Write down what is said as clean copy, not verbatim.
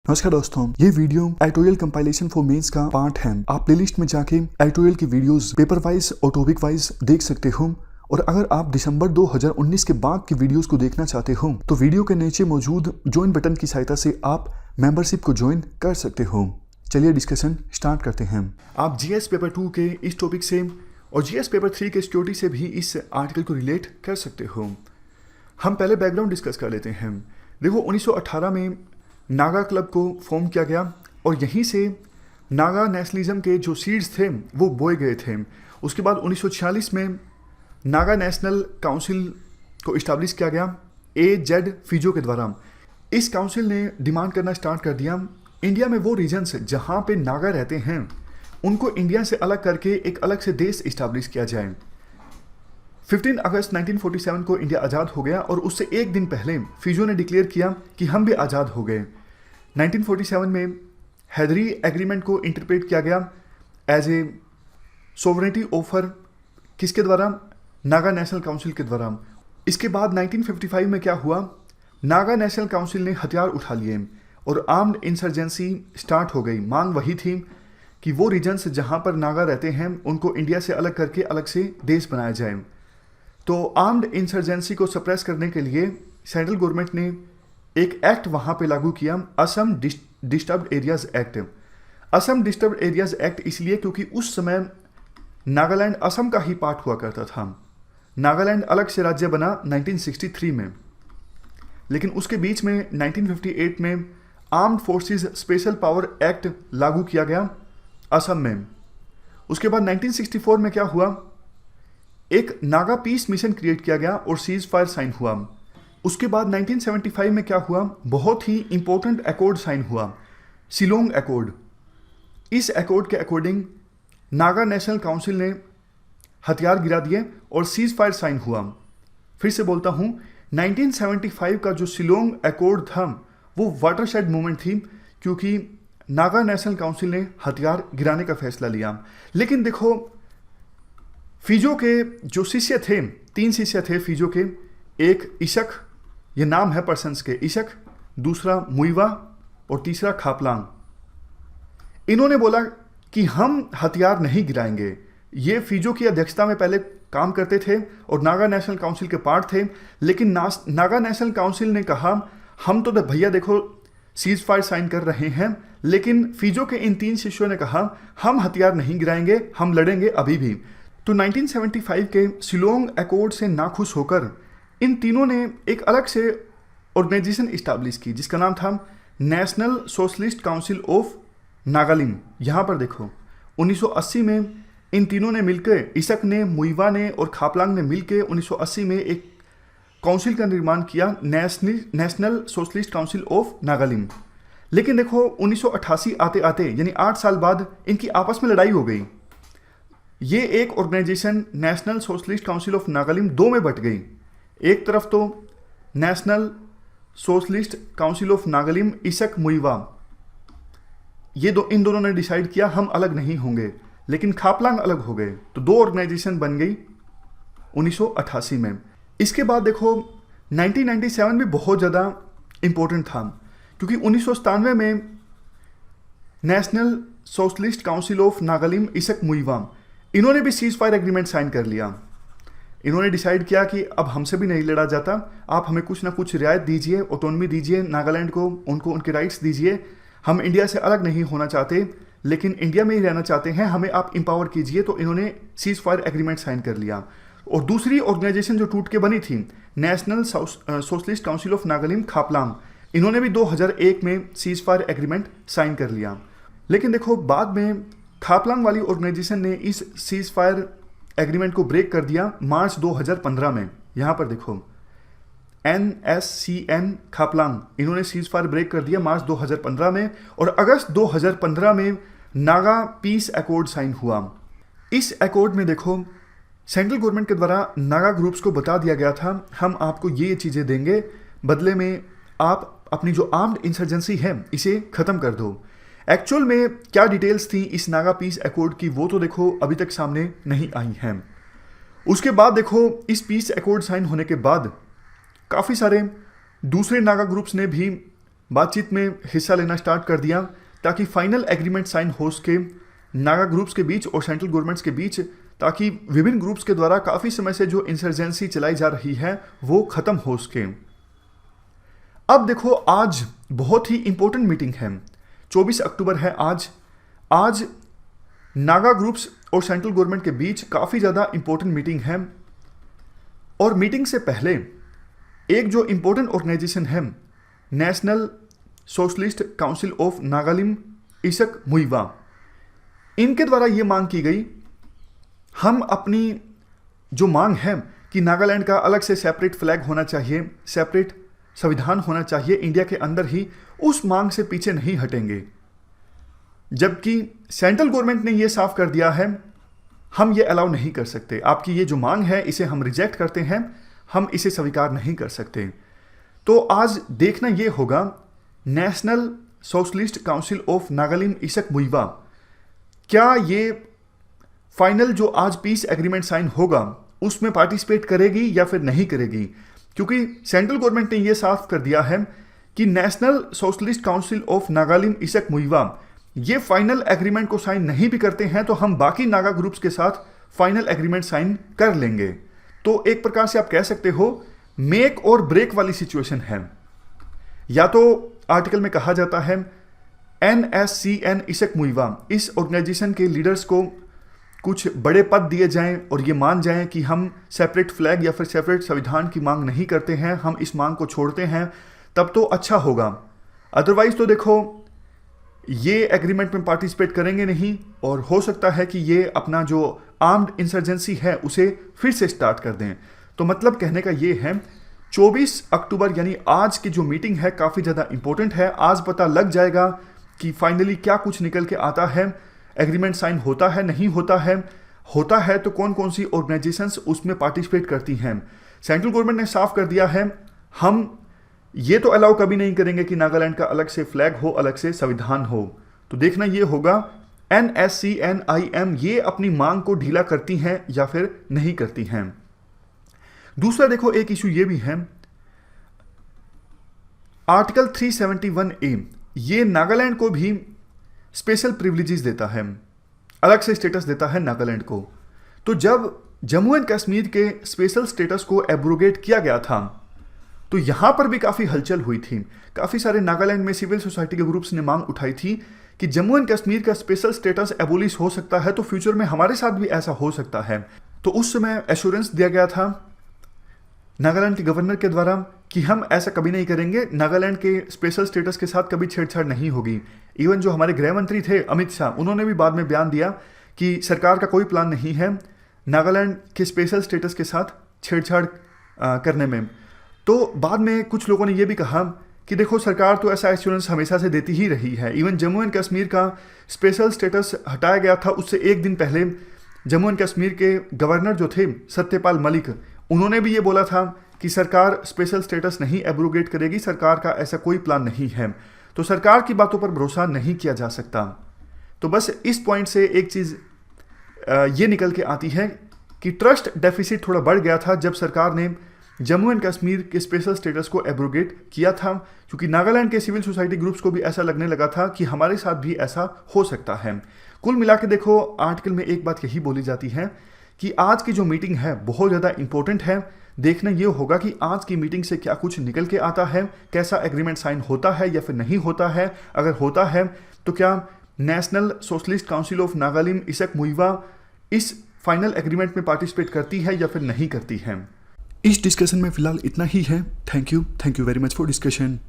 नमस्कार दोस्तों, ये video editorial compilation for mains का पार्ट है। आप प्लेलिस्ट में जाके एडिटोरियल की वीडियोस पेपर वाइज और टॉपिक वाइज देख सकते हो। और अगर आप दिसंबर 2019 के बाद की वीडियोस को देखना चाहते हो तो वीडियो के नीचे मौजूद ज्वाइन बटन की सहायता से आप मेंबरशिप को ज्वाइन कर सकते हो। चलिए डिस्कशन स्टार्ट करते हैं। आप जीएस पेपर 2 के इस टॉपिक से और जीएस पेपर 3 के सिक्योरिटी से भी इस आर्टिकल को रिलेट कर सकते हो। हम पहले बैकग्राउंड डिस्कस कर लेते हैं। देखो, 1918 में नागा क्लब को फॉर्म किया गया और यहीं से नागा नेशनलिज्म के जो सीड्स थे वो बोए गए थे। उसके बाद 1946 में नागा नेशनल काउंसिल को इस्टेब्लिश किया गया AZ फिजो के द्वारा। इस काउंसिल ने डिमांड करना स्टार्ट कर दिया, इंडिया में वो रीजन्स जहाँ पे नागा रहते हैं उनको इंडिया से अलग करके एक अलग से देश इस्टेब्लिश किया जाए। 15 अगस्त 1947 को इंडिया आज़ाद हो गया और उससे एक दिन पहले फिजो ने डिक्लेयर किया कि हम भी आज़ाद हो गए। 1947 में हैदरी एग्रीमेंट को इंटरप्रेट किया गया एज ए सोवरेनिटी ऑफर, किसके द्वारा? नागा नेशनल काउंसिल के द्वारा। इसके बाद 1955 में क्या हुआ? नागा नेशनल काउंसिल ने हथियार उठा लिए और आर्म्ड इंसर्जेंसी स्टार्ट हो गई। मांग वही थी कि वो रीजन्स जहाँ पर नागा रहते हैं उनको इंडिया से अलग करके अलग से देश बनाया जाए। तो आर्म्ड इंसर्जेंसी को सप्रेस करने के लिए सेंट्रल गवर्नमेंट ने एक एक्ट वहाँ पे लागू किया, Assam disturbed areas act. Assam disturbed areas act इसलिए क्योंकि उस समय नागालैंड असम का ही पार्ट हुआ करता था। नागालैंड अलग से राज्य बना 1963 में, लेकिन उसके बीच में 1958 में armed forces special power act लागू किया गया असम में। उसके बाद 1964 में क्या हुआ? एक नागा पीस मिशन क्रिएट किया गया और सीज फायर साइन हुआ। उसके बाद 1975 में क्या हुआ? बहुत ही इंपॉर्टेंट अकॉर्ड साइन हुआ, शिलोंग अकॉर्ड। इस अकॉर्ड के अकॉर्डिंग नागा नेशनल काउंसिल ने हथियार गिरा दिए और सीज फायर साइन हुआ। फिर से बोलता हूँ, 1975 का जो शिलोंग अकॉर्ड था वो वाटरशेड मूवमेंट थी, क्योंकि नागा नेशनल काउंसिल ने हथियार गिराने का फैसला लिया। लेकिन देखो, फिजो के जो शिष्य थे, 3 शिष्य थे फिजो के। एक इशक, ये नाम है पर्सन्स के, इशक, दूसरा मुइवा और तीसरा खापलांग। इन्होंने बोला कि हम हथियार नहीं गिराएंगे। ये फिजो की अध्यक्षता में पहले काम करते थे और नागा नेशनल काउंसिल के पार्ट थे। लेकिन नागा नेशनल काउंसिल ने कहा हम तो भैया देखो सीज फायर साइन कर रहे हैं, लेकिन फिजो के इन 3 शिष्यों ने कहा हम हथियार नहीं गिराएंगे, हम लड़ेंगे अभी भी। तो 1975 के शिलोंग अकॉर्ड से नाखुश होकर इन तीनों ने एक अलग से ऑर्गेनाइजेशन इस्टेब्लिश की जिसका नाम था national Socialist Council of Nagaland. यहाँ पर देखो, 1980 में इन तीनों ने मिलकर, इशक ने, मुइवा ने और खापलांग ने मिलकर 1980 में एक काउंसिल का निर्माण किया, national Socialist Council of Nagaland. लेकिन देखो, 1988 आते आते यानी 8 साल बाद इनकी आपस में लड़ाई हो गई। ये एक organization National Socialist Council of Nagaland 2 में बट गई। एक तरफ तो National Socialist Council of Nagaland, Isak, Muivah, इन दोनों ने डिसाइड किया हम अलग नहीं होंगे, लेकिन खापलांग अलग हो गए। तो 2 ऑर्गेनाइजेशन बन गई 1988 में। इसके बाद देखो, 1997 भी बहुत ज़्यादा इंपॉर्टेंट था, क्योंकि 1997 में National Socialist Council of Nagaland, Isak, Muivah, इन्होंने भी सीज फायर एग्रीमेंट साइन कर लिया। इन्होंने डिसाइड किया कि अब हमसे भी नहीं लड़ा जाता, आप हमें कुछ ना कुछ रियायत दीजिए, ऑटोनॉमी दीजिए नागालैंड को, उनको उनके राइट्स दीजिए। हम इंडिया से अलग नहीं होना चाहते, लेकिन इंडिया में ही रहना चाहते हैं, हमें आप एम्पावर कीजिए। तो इन्होंने सीज फायर एग्रीमेंट साइन कर लिया। और दूसरी ऑर्गेनाइजेशन जो टूट के बनी थी, national Socialist Council of Nagaland, Khaplang, इन्होंने भी 2001 में सीज फायर एग्रीमेंट साइन कर लिया। लेकिन देखो, बाद में खापलांग वाली ऑर्गेनाइजेशन ने इस सीज फायर एग्रीमेंट को ब्रेक कर दिया मार्च 2015 में। यहाँ पर देखो, NSCN खापलांग, इन्होंने सीज फायर ब्रेक कर दिया मार्च 2015 में। और अगस्त 2015 में नागा पीस अकॉर्ड साइन हुआ। इस अकॉर्ड में देखो, सेंट्रल गवर्नमेंट के द्वारा नागा ग्रुप्स को बता दिया गया था हम आपको ये चीज़ें देंगे, बदले में आप अपनी जो आर्म्ड इंसर्जेंसी है इसे ख़त्म कर दो। एक्चुअल में क्या डिटेल्स थी इस नागा पीस अकॉर्ड की, वो तो देखो अभी तक सामने नहीं आई हैं। उसके बाद देखो, इस पीस अकॉर्ड साइन होने के बाद काफ़ी सारे दूसरे नागा ग्रुप्स ने भी बातचीत में हिस्सा लेना स्टार्ट कर दिया ताकि फाइनल एग्रीमेंट साइन हो सके नागा ग्रुप्स के बीच और सेंट्रल गवर्नमेंट्स के बीच, ताकि विभिन्न ग्रुप्स के द्वारा काफ़ी समय से जो इंसर्जेंसी चलाई जा रही है वो ख़त्म हो सके। अब देखो, आज बहुत ही इंपॉर्टेंट मीटिंग है, 24 अक्टूबर है आज नागा ग्रुप्स और सेंट्रल गवर्नमेंट के बीच काफ़ी ज़्यादा इंपॉर्टेंट मीटिंग है। और मीटिंग से पहले एक जो इंपॉर्टेंट ऑर्गेनाइजेशन है, national Socialist Council of Nagalim इसक मुइवा, इनके द्वारा ये मांग की गई, हम अपनी जो मांग है कि नागालैंड का अलग से सेपरेट फ्लैग होना चाहिए, सेपरेट संविधान होना चाहिए इंडिया के अंदर ही, उस मांग से पीछे नहीं हटेंगे। जबकि सेंट्रल गवर्नमेंट ने यह साफ कर दिया है, हम ये अलाउ नहीं कर सकते, आपकी ये जो मांग है इसे हम रिजेक्ट करते हैं, हम इसे स्वीकार नहीं कर सकते। तो आज देखना ये होगा, national Socialist Council of Nagalim इसक मुइवा, क्या ये फाइनल जो आज पीस एग्रीमेंट साइन होगा उसमें पार्टिसिपेट करेगी या फिर नहीं करेगी। क्योंकि सेंट्रल गवर्नमेंट ने यह साफ कर दिया है कि national Socialist Council of Nagalim इसक मुइवा ये फाइनल एग्रीमेंट को साइन नहीं भी करते हैं तो हम बाकी नागा ग्रुप्स के साथ फाइनल एग्रीमेंट साइन कर लेंगे। तो एक प्रकार से आप कह सकते हो मेक और ब्रेक वाली सिचुएशन है। या तो आर्टिकल में कहा जाता है NSCN इसक मुइवा, इस ऑर्गेनाइजेशन के लीडर्स को कुछ बड़े पद दिए जाएं और ये मान जाएं कि हम सेपरेट फ्लैग या फिर सेपरेट संविधान की मांग नहीं करते हैं, हम इस मांग को छोड़ते हैं, तब तो अच्छा होगा। अदरवाइज तो देखो ये एग्रीमेंट में पार्टिसिपेट करेंगे नहीं और हो सकता है कि ये अपना जो आर्म्ड इंसर्जेंसी है उसे फिर से स्टार्ट कर दें। तो मतलब कहने का ये है 24 अक्टूबर यानी आज की जो मीटिंग है काफ़ी ज़्यादा इंपॉर्टेंट है। आज पता लग जाएगा कि फाइनली क्या कुछ निकल के आता है, एग्रीमेंट साइन होता है नहीं होता है तो कौन कौन सी ऑर्गेनाइजेशंस उसमें पार्टिसिपेट करती हैं। सेंट्रल गवर्नमेंट ने साफ कर दिया है, हम ये तो अलाउ कभी नहीं करेंगे कि नागालैंड का अलग से फ्लैग हो, अलग से संविधान हो। तो देखना ये होगा NSCNIM ये अपनी मांग को ढीला करती हैं या फिर नहीं करती हैं। दूसरा देखो एक इशू ये भी है, आर्टिकल 371A ये नागालैंड को भी स्पेशल प्रिविलेजेस देता है, अलग से स्टेटस देता है नागालैंड को। तो जब जम्मू एंड कश्मीर के स्पेशल स्टेटस को एब्रोगेट किया गया था तो यहां पर भी काफ़ी हलचल हुई थी। काफ़ी सारे नागालैंड में सिविल सोसाइटी के ग्रुप्स ने मांग उठाई थी कि जम्मू एंड कश्मीर का स्पेशल स्टेटस एबोलिश हो सकता है तो फ्यूचर में हमारे साथ भी ऐसा हो सकता है। तो उस समय एश्योरेंस दिया गया था नागालैंड के गवर्नर के द्वारा कि हम ऐसा कभी नहीं करेंगे, नागालैंड के स्पेशल स्टेटस के साथ कभी छेड़छाड़ नहीं होगी। इवन जो हमारे गृह मंत्री थे अमित शाह, उन्होंने भी बाद में बयान दिया कि सरकार का कोई प्लान नहीं है नागालैंड के स्पेशल स्टेटस के साथ छेड़छाड़ करने में। तो बाद में कुछ लोगों ने यह भी कहा कि देखो सरकार तो ऐसा एश्योरेंस हमेशा से देती ही रही है। इवन जम्मू एंड कश्मीर का स्पेशल स्टेटस हटाया गया था, उससे एक दिन पहले जम्मू एंड कश्मीर के गवर्नर जो थे सत्यपाल मलिक, उन्होंने भी ये बोला था कि सरकार स्पेशल स्टेटस नहीं एब्रोगेट करेगी, सरकार का ऐसा कोई प्लान नहीं है। तो सरकार की बातों पर भरोसा नहीं किया जा सकता। तो बस इस पॉइंट से एक चीज़ ये निकल के आती है कि ट्रस्ट डेफिसिट थोड़ा बढ़ गया था जब सरकार ने जम्मू एंड कश्मीर के स्पेशल स्टेटस को एब्रोगेट किया था, क्योंकि नागालैंड के सिविल सोसाइटी ग्रुप्स को भी ऐसा लगने लगा था कि हमारे साथ भी ऐसा हो सकता है। कुल मिला के देखो आर्टिकल में एक बात यही बोली जाती है कि आज की जो मीटिंग है बहुत ज़्यादा इंपॉर्टेंट है। देखना ये होगा कि आज की मीटिंग से क्या कुछ निकल के आता है, कैसा एग्रीमेंट साइन होता है या फिर नहीं होता है। अगर होता है तो क्या national Socialist Council of Nagalim इसक मुइवा इस फाइनल एग्रीमेंट में पार्टिसिपेट करती है या फिर नहीं करती है। इस डिस्कशन में फिलहाल इतना ही है। Thank you very much for discussion.